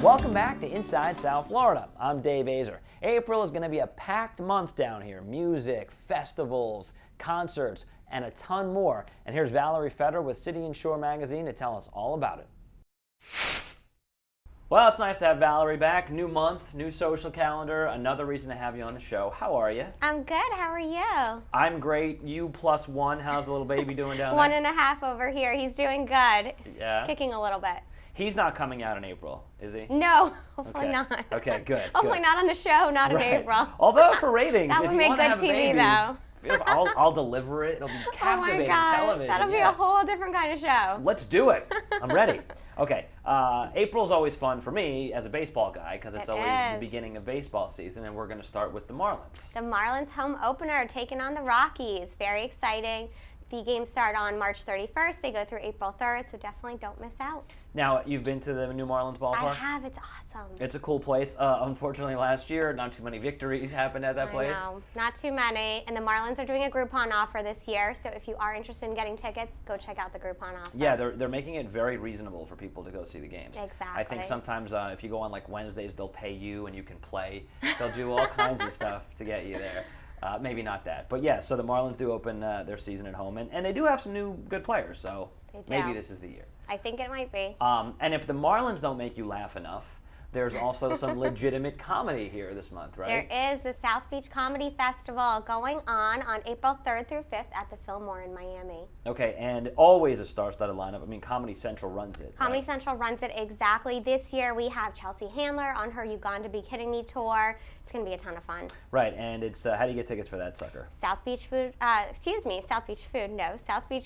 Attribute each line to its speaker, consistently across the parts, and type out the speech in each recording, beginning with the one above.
Speaker 1: Welcome back to Inside South Florida. I'm Dave Azer. April is going to be a packed month down here. Music, festivals, concerts, and a ton more. And here's Valerie with City and Shore magazine to tell us all about it. Well, it's nice to have Valerie back. New month, new social calendar, another reason to have you on the show. How are you?
Speaker 2: I'm good. How are you?
Speaker 1: I'm great. You plus one. How's the little baby doing down there?
Speaker 2: 1.5 over here. He's doing good.
Speaker 1: Yeah?
Speaker 2: Kicking a little bit.
Speaker 1: He's not coming out in April, is he?
Speaker 2: No, hopefully
Speaker 1: Okay.
Speaker 2: not.
Speaker 1: Okay, good.
Speaker 2: Hopefully
Speaker 1: good.
Speaker 2: not on the show, not
Speaker 1: Right.
Speaker 2: in April.
Speaker 1: Although for ratings,
Speaker 2: That
Speaker 1: if
Speaker 2: would
Speaker 1: you
Speaker 2: make
Speaker 1: want to
Speaker 2: good
Speaker 1: have a
Speaker 2: TV
Speaker 1: baby,
Speaker 2: though.
Speaker 1: I'll deliver it. It'll be captivating
Speaker 2: Oh my God.
Speaker 1: television.
Speaker 2: That'll be
Speaker 1: yeah.
Speaker 2: a whole different kind of show.
Speaker 1: Let's do it. I'm ready. Okay. April's always fun for me as a baseball guy because it's
Speaker 2: It
Speaker 1: always the
Speaker 2: is.
Speaker 1: beginning of baseball season, and we're going to start with the Marlins.
Speaker 2: The Marlins home opener taking on the Rockies. Very exciting. The games start on March 31st. They go through April 3rd, so definitely don't miss out.
Speaker 1: Now, you've been to the new Marlins ballpark?
Speaker 2: I have. It's awesome.
Speaker 1: It's a cool place. Unfortunately, last year, not too many victories happened at that place.
Speaker 2: I know, not too many. And the Marlins are doing a Groupon offer this year, so if you are interested in getting tickets, go check out the Groupon offer.
Speaker 1: Yeah, they're making it very reasonable for people to go see the games.
Speaker 2: Exactly.
Speaker 1: I think sometimes if you go on like Wednesdays, they'll pay you and you can play. They'll do all kinds of stuff to get you there. Maybe not that. But yeah, so the Marlins do open their season at home, and they do have some new good players, so maybe this is the year.
Speaker 2: I think it might be.
Speaker 1: And if the Marlins don't make you laugh enough, there's also some legitimate comedy here this month, right?
Speaker 2: There is the South Beach Comedy Festival going on April 3rd through 5th at the Fillmore in Miami.
Speaker 1: Okay, and always a star-studded lineup. I mean, Comedy Central runs it.
Speaker 2: Comedy
Speaker 1: right?
Speaker 2: Central runs it exactly. This year we have Chelsea Handler on her You Gonna Be Kidding Me tour. It's going to be a ton of fun.
Speaker 1: Right, and it's how do you get tickets for that sucker?
Speaker 2: South Beach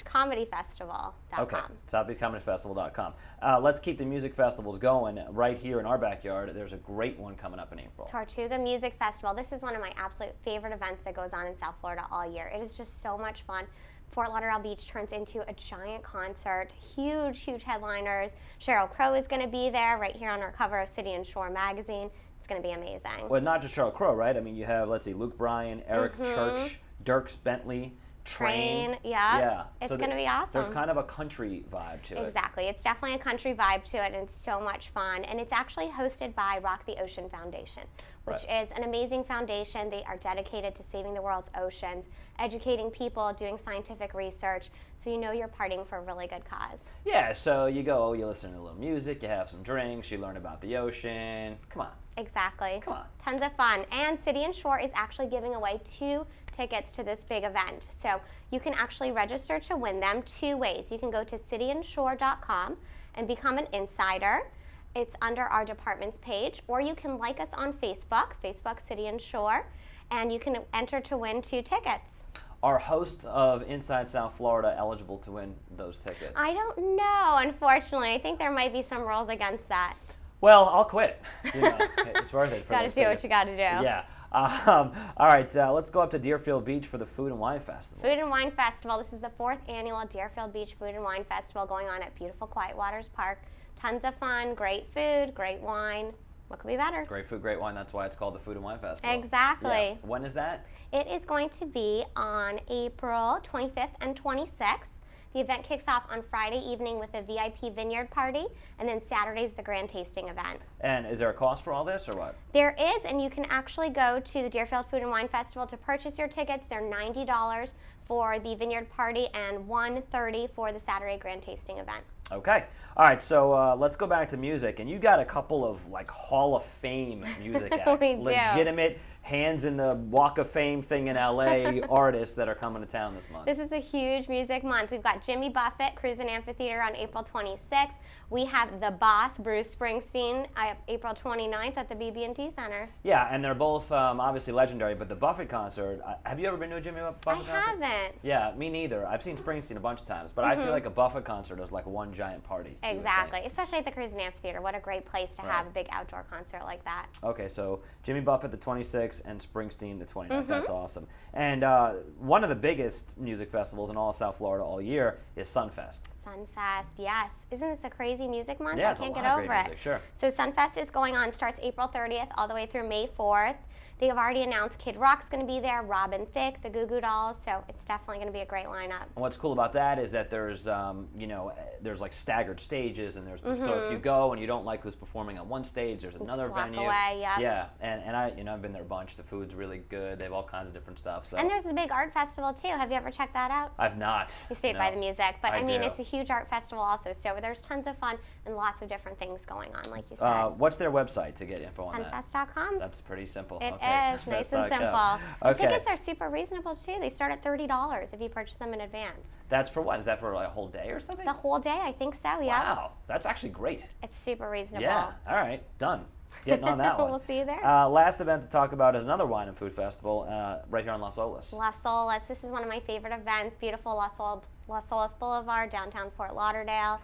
Speaker 2: Comedy Festival.com.
Speaker 1: Okay, SouthBeachComedyFestival.com. Let's keep the music festivals going right here in our backyard. There's a great one coming up in April.
Speaker 2: Tortuga Music Festival. This is one of my absolute favorite events that goes on in South Florida all year. It is just so much fun. Fort Lauderdale Beach turns into a giant concert. Huge, huge headliners. Sheryl Crow is going to be there right here on our cover of City and Shore magazine. It's going to be amazing.
Speaker 1: Well, not just Sheryl Crow, right? I mean, you have, let's see, Luke Bryan, Eric Church, Dierks Bentley, Train.
Speaker 2: Yeah. It's
Speaker 1: So
Speaker 2: going to be awesome.
Speaker 1: There's kind of a country vibe to it.
Speaker 2: Exactly. It's definitely a country vibe to it, and it's so much fun. And it's actually hosted by Rock the Ocean Foundation, which is an amazing foundation. They are dedicated to saving the world's oceans, educating people, doing scientific research, so you know you're partying for a really good cause.
Speaker 1: Yeah, so you go, you listen to a little music, you have some drinks, you learn about the ocean. Come on.
Speaker 2: Exactly.
Speaker 1: Come on.
Speaker 2: Tons of fun. And City and Shore is actually giving away 2 tickets to this big event. So you can actually register to win them 2 ways. You can go to cityandshore.com and become an insider. It's under our departments page, or you can like us on Facebook City and Shore, and you can enter to win 2 tickets.
Speaker 1: Are hosts of Inside South Florida eligible to win those tickets?
Speaker 2: I don't know, unfortunately. I think there might be some rules against that.
Speaker 1: Well, I'll quit. You know, it's worth it.
Speaker 2: Gotta do what you gotta do.
Speaker 1: Yeah. All right, let's go up to Deerfield Beach for the Food and Wine Festival.
Speaker 2: Food and Wine Festival. This is the 4th annual Deerfield Beach Food and Wine Festival going on at beautiful Quiet Waters Park. Tons of fun, great food, great wine. What could be better?
Speaker 1: Great food, great wine. That's why it's called the Food and Wine Festival.
Speaker 2: Exactly.
Speaker 1: Yeah. When is that?
Speaker 2: It is going to be on April 25th and 26th. The event kicks off on Friday evening with a VIP vineyard party, and then Saturday's the grand tasting event.
Speaker 1: And is there a cost for all this, or what?
Speaker 2: There is, and you can actually go to the Deerfield Food and Wine Festival to purchase your tickets. They're $90 for the vineyard party and $130 for the Saturday grand tasting event.
Speaker 1: Okay. All right, so let's go back to music. And you got a couple of, like, Hall of Fame music acts.
Speaker 2: We do.
Speaker 1: Legitimate hands in the Walk of Fame thing in L.A. artists that are coming to town this month.
Speaker 2: This is a huge music month. We've got Jimmy Buffett, Cruisin' Amphitheater on April 26th. We have the boss, Bruce Springsteen, April 29th at the BB&T Center.
Speaker 1: Yeah, and they're both obviously legendary, but the Buffett concert, have you ever been to a Jimmy Buffett concert?
Speaker 2: I haven't.
Speaker 1: Yeah, me neither. I've seen Springsteen a bunch of times, but I feel like a Buffett concert is like one giant party.
Speaker 2: Exactly, especially at the Cruisin' Amphitheater. What a great place to have a big outdoor concert like that.
Speaker 1: Okay, so Jimmy Buffett the 26th and Springsteen the 29th. That's awesome. And one of the biggest music festivals in all of South Florida all year is Sunfest.
Speaker 2: Sunfest, yes. Isn't this a crazy music month?
Speaker 1: Yeah,
Speaker 2: I
Speaker 1: it's
Speaker 2: can't
Speaker 1: a lot
Speaker 2: get
Speaker 1: of
Speaker 2: over
Speaker 1: great
Speaker 2: it.
Speaker 1: music, sure.
Speaker 2: So Sunfest is going on, starts April 30th all the way through May 4th. they have already announced Kid Rock's going to be there, Robin Thicke, the Goo Goo Dolls, so it's definitely going to be a great lineup.
Speaker 1: And what's cool about that is that there's, there's like staggered stages, and there's so if you go and you don't like who's performing on one stage, there's another
Speaker 2: swap
Speaker 1: venue.
Speaker 2: away, yep.
Speaker 1: Yeah, and I've been there a bunch. The food's really good. They have all kinds of different stuff. So.
Speaker 2: And there's the big art festival too. Have you ever checked that out?
Speaker 1: I've not.
Speaker 2: You stayed
Speaker 1: no.
Speaker 2: by the music, but I mean,
Speaker 1: do.
Speaker 2: it's a huge art festival also. So there's tons of fun and lots of different things going on, like you said.
Speaker 1: What's their website to get info on that?
Speaker 2: Sunfest.com.
Speaker 1: That's pretty simple.
Speaker 2: It
Speaker 1: okay,
Speaker 2: is nice and
Speaker 1: sunfest.com.
Speaker 2: simple. The
Speaker 1: Okay.
Speaker 2: tickets are super reasonable too. They start at $30 if you purchase them in advance.
Speaker 1: That's for what? Is that for like a whole day or something?
Speaker 2: The whole day, I think so. Yeah.
Speaker 1: Wow, that's actually great.
Speaker 2: It's super reasonable.
Speaker 1: Yeah. All right. Done. Getting on that one.
Speaker 2: We'll see you there.
Speaker 1: Last event to talk about is another wine and food festival right here on Las Olas.
Speaker 2: Las Olas. This is one of my favorite events. Beautiful Las Olas Boulevard, downtown Fort Lauderdale.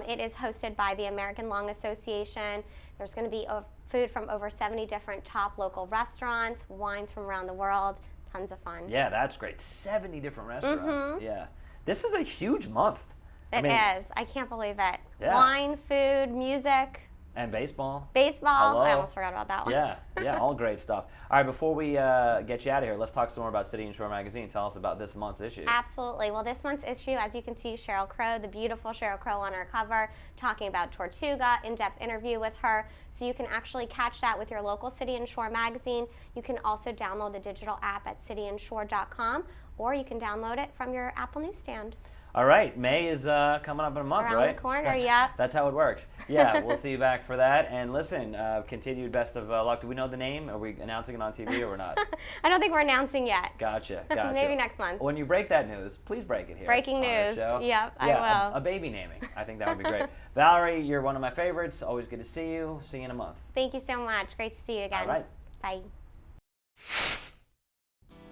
Speaker 2: It is hosted by the American Lung Association. There's going to be food from over 70 different top local restaurants, wines from around the world. Tons of fun.
Speaker 1: Yeah, that's great. 70 different restaurants. Yeah. This is a huge month.
Speaker 2: It is. I can't believe it.
Speaker 1: Yeah.
Speaker 2: Wine, food, music.
Speaker 1: And baseball.
Speaker 2: Baseball.
Speaker 1: Hello.
Speaker 2: I almost forgot about that one.
Speaker 1: Yeah, all great stuff. All right, before we get you out of here, let's talk some more about City and Shore Magazine. Tell us about this month's issue.
Speaker 2: Absolutely. Well, this month's issue, as you can see, Sheryl Crow, the beautiful Sheryl Crow on our cover, talking about Tortuga, in-depth interview with her. So you can actually catch that with your local City and Shore magazine. You can also download the digital app at cityandshore.com, or you can download it from your Apple newsstand.
Speaker 1: All right, May is coming up in a month,
Speaker 2: Around
Speaker 1: right?
Speaker 2: the corner,
Speaker 1: that's,
Speaker 2: yep.
Speaker 1: That's how it works. Yeah, we'll see you back for that. And listen, continued best of luck. Do we know the name? Are we announcing it on TV or we're not?
Speaker 2: I don't think we're announcing yet.
Speaker 1: Gotcha.
Speaker 2: Maybe next month.
Speaker 1: When you break that news, please break it here.
Speaker 2: Breaking
Speaker 1: on the
Speaker 2: news.
Speaker 1: show.
Speaker 2: Yep, I
Speaker 1: yeah,
Speaker 2: will.
Speaker 1: A baby naming. I think that would be great. Valerie, you're one of my favorites. Always good to see you. See you in a month.
Speaker 2: Thank you so much. Great to see you again.
Speaker 1: All right.
Speaker 2: Bye.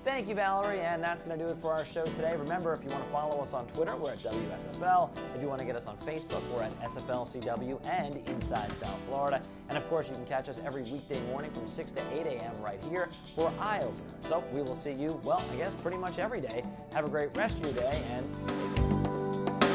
Speaker 1: Thank you, Valerie, and that's going to do it for our show today. Remember, if you want to follow us on Twitter, we're at WSFL. If you want to get us on Facebook, we're at SFLCW and Inside South Florida. And, of course, you can catch us every weekday morning from 6 to 8 a.m. right here for Eye Opener. So we will see you, well, I guess pretty much every day. Have a great rest of your day, and